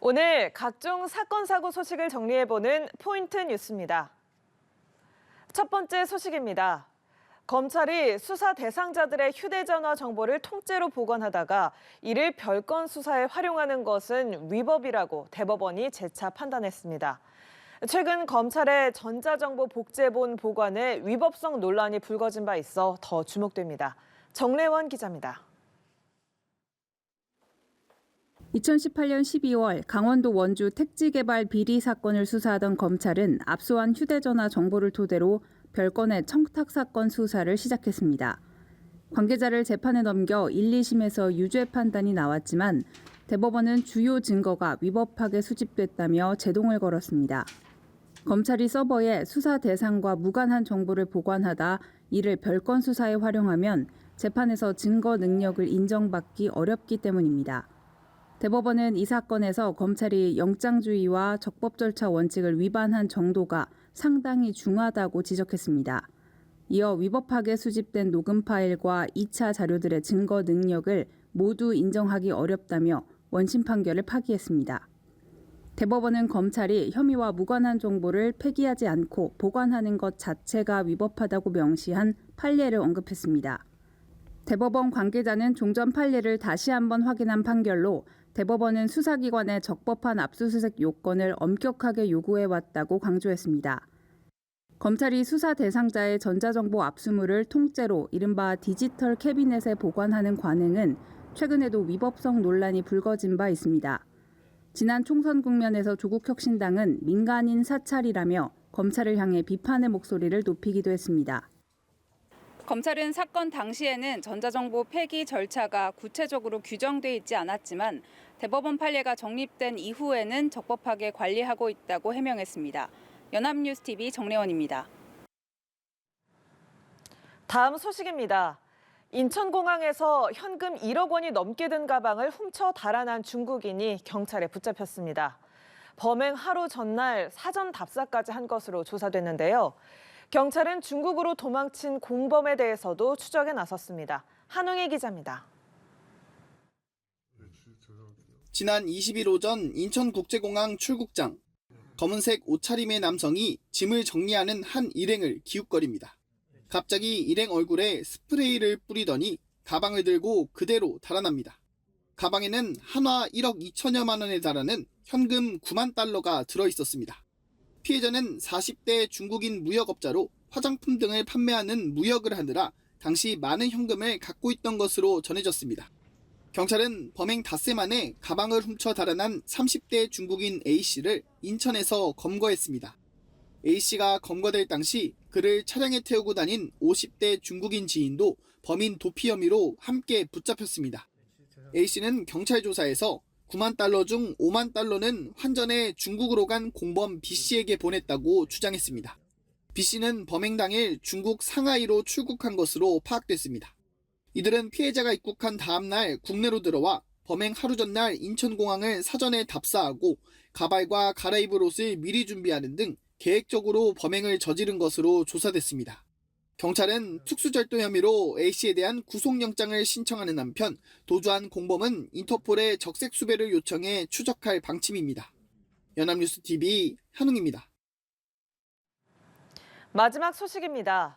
오늘 각종 사건, 사고 소식을 정리해보는 포인트 뉴스입니다. 첫 번째 소식입니다. 검찰이 수사 대상자들의 휴대전화 정보를 통째로 보관하다가 이를 별건 수사에 활용하는 것은 위법이라고 대법원이 재차 판단했습니다. 최근 검찰의 전자정보 복제본 보관에 위법성 논란이 불거진 바 있어 더 주목됩니다. 정래원 기자입니다. 2018년 12월 강원도 원주 택지 개발 비리 사건을 수사하던 검찰은 압수한 휴대전화 정보를 토대로 별건의 청탁 사건 수사를 시작했습니다. 관계자를 재판에 넘겨 1, 2심에서 유죄 판단이 나왔지만 대법원은 주요 증거가 위법하게 수집됐다며 제동을 걸었습니다. 검찰이 서버에 수사 대상과 무관한 정보를 보관하다 이를 별건 수사에 활용하면 재판에서 증거 능력을 인정받기 어렵기 때문입니다. 대법원은 이 사건에서 검찰이 영장주의와 적법 절차 원칙을 위반한 정도가 상당히 중하다고 지적했습니다. 이어 위법하게 수집된 녹음 파일과 2차 자료들의 증거 능력을 모두 인정하기 어렵다며 원심 판결을 파기했습니다. 대법원은 검찰이 혐의와 무관한 정보를 폐기하지 않고 보관하는 것 자체가 위법하다고 명시한 판례를 언급했습니다. 대법원 관계자는 종전 판례를 다시 한번 확인한 판결로 대법원은 수사기관의 적법한 압수수색 요건을 엄격하게 요구해왔다고 강조했습니다. 검찰이 수사 대상자의 전자정보 압수물을 통째로 이른바 디지털 캐비넷에 보관하는 관행은 최근에도 위법성 논란이 불거진 바 있습니다. 지난 총선 국면에서 조국혁신당은 민간인 사찰이라며 검찰을 향해 비판의 목소리를 높이기도 했습니다. 검찰은 사건 당시에는 전자정보 폐기 절차가 구체적으로 규정돼 있지 않았지만 대법원 판례가 정립된 이후에는 적법하게 관리하고 있다고 해명했습니다. 연합뉴스TV 정래원입니다. 다음 소식입니다. 인천공항에서 현금 1억 원이 넘게 든 가방을 훔쳐 달아난 중국인이 경찰에 붙잡혔습니다. 범행 하루 전날 사전 답사까지 한 것으로 조사됐는데요. 경찰은 중국으로 도망친 공범에 대해서도 추적에 나섰습니다. 한웅희 기자입니다. 지난 20일 오전 인천국제공항 출국장, 검은색 옷차림의 남성이 짐을 정리하는 한 일행을 기웃거립니다. 갑자기 일행 얼굴에 스프레이를 뿌리더니 가방을 들고 그대로 달아납니다. 가방에는 한화 1억 2천여만 원에 달하는 현금 9만 달러가 들어있었습니다. 피해자는 40대 중국인 무역업자로 화장품 등을 판매하는 무역을 하느라 당시 많은 현금을 갖고 있던 것으로 전해졌습니다. 경찰은 범행 닷새 만에 가방을 훔쳐 달아난 30대 중국인 A씨를 인천에서 검거했습니다. A씨가 검거될 당시 그를 차량에 태우고 다닌 50대 중국인 지인도 범인 도피 혐의로 함께 붙잡혔습니다. A씨는 경찰 조사에서 9만 달러 중 5만 달러는 환전해 중국으로 간 공범 B씨에게 보냈다고 주장했습니다. B씨는 범행 당일 중국 상하이로 출국한 것으로 파악됐습니다. 이들은 피해자가 입국한 다음 날 국내로 들어와 범행 하루 전날 인천공항을 사전에 답사하고 가발과 갈아입을 옷을 미리 준비하는 등 계획적으로 범행을 저지른 것으로 조사됐습니다. 경찰은 특수절도 혐의로 A씨에 대한 구속영장을 신청하는 한편 도주한 공범은 인터폴에 적색 수배를 요청해 추적할 방침입니다. 연합뉴스TV 한웅입니다. 마지막 소식입니다.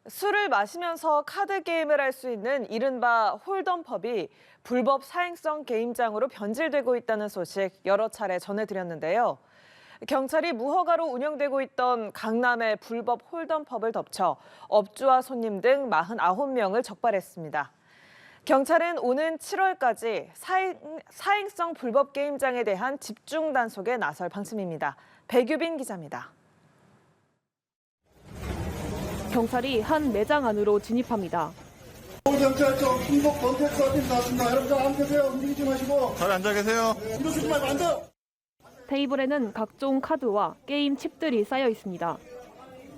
술을 마시면서 카드 게임을 할 수 있는 이른바 홀덤펍이 불법 사행성 게임장으로 변질되고 있다는 소식 여러 차례 전해드렸는데요. 경찰이 무허가로 운영되고 있던 강남의 불법 홀덤펍을 덮쳐 업주와 손님 등 49명을 적발했습니다. 경찰은 오는 7월까지 사행성 불법 게임장에 대한 집중 단속에 나설 방침입니다. 백유빈 기자입니다. 경찰이 한 매장 안으로 진입합니다. 서울경찰청 충북 권태수팀 나왔습니다. 여러분들 앉으세요. 움직이지 마시고. 잘 앉아 계세요. 이러시지 말고 앉아. 테이블에는 각종 카드와 게임 칩들이 쌓여 있습니다.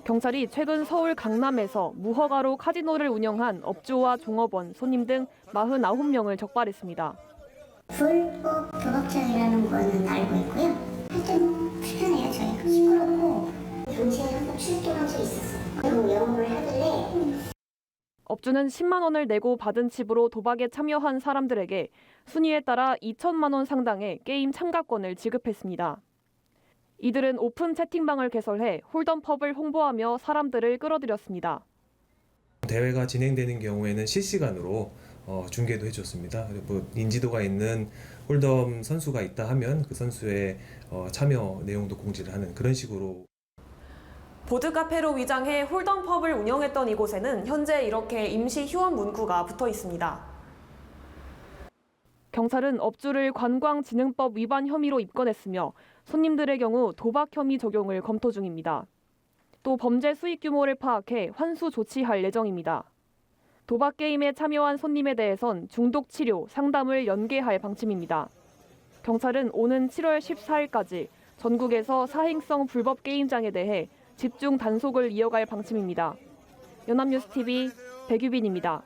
경찰이 최근 서울 강남에서 무허가로 카지노를 운영한 업주와 종업원, 손님 등 49명을 적발했습니다. 불법 도박장이라는 거는 알고 있고요. 하여튼 불편해요. 저희가 시끄럽고 경찰에 한번 출동한 적이 있었어요. 그리고 영업을 하길래 업주는 10만 원을 내고 받은 칩으로 도박에 참여한 사람들에게 순위에 따라 2천만 원 상당의 게임 참가권을 지급했습니다. 이들은 오픈 채팅방을 개설해 홀덤펍을 홍보하며 사람들을 끌어들였습니다. 대회가 진행되는 경우에는 실시간으로 중계도 해줬습니다. 그리고 인지도가 있는 홀덤 선수가 있다 하면 그 선수의 참여 내용도 공지를 하는 그런 식으로. 보드카페로 위장해 홀덤펍을 운영했던 이곳에는 현재 이렇게 임시 휴원 문구가 붙어 있습니다. 경찰은 업주를 관광진흥법 위반 혐의로 입건했으며 손님들의 경우 도박 혐의 적용을 검토 중입니다. 또 범죄 수익 규모를 파악해 환수 조치할 예정입니다. 도박 게임에 참여한 손님에 대해선 중독 치료, 상담을 연계할 방침입니다. 경찰은 오는 7월 14일까지 전국에서 사행성 불법 게임장에 대해 집중 단속을 이어갈 방침입니다. 연합뉴스TV 백유빈입니다.